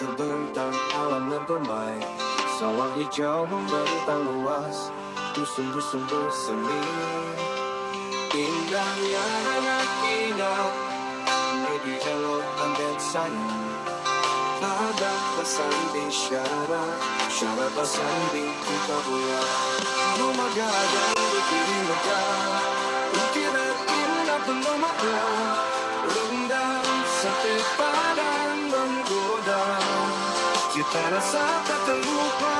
terbentang alam dan damai. Sawah hijau membentang luas, dusun-dusun bersemi. Indahnya anak indah, negeri elok dan sayang. Ada pesan di syarat pesan di Papua. Rumah gadang berdiri megah, ukiran indah penuh makna. Rendang sampai padang menggoda, cita rasa tak terlupa.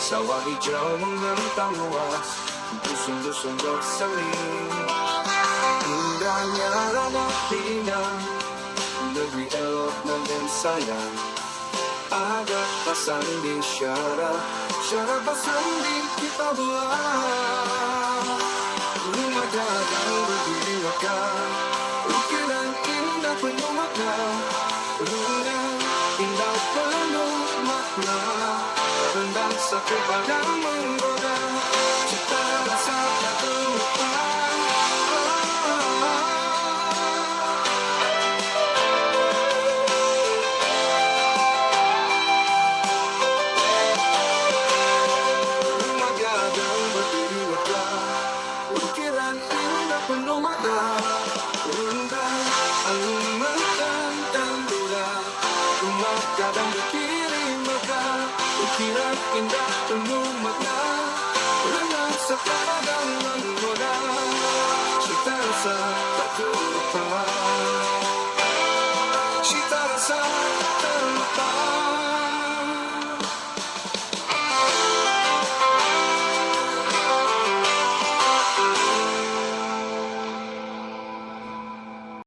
Sawah hijau membentang luas, dusun-dusun bersemi. Indahnya ranah pinang, negeri elok dan sayang. Ada pesan di syarat pesan di kita buat. Rumah gadang berdiri megah, ukiran indah penuh makna. Rumah indah penuh makna. Rendang satu padang menggoda, cita rasa tak terlupa. Rumah gadang berdiri megah, ukiran indah penuh makna. Rendang alun metang dan duda, rumah gadang berdiri megah, ukiran indah penuh makna. Renang sepadang menggoda, cita rasa tak terlupa. Cita rasa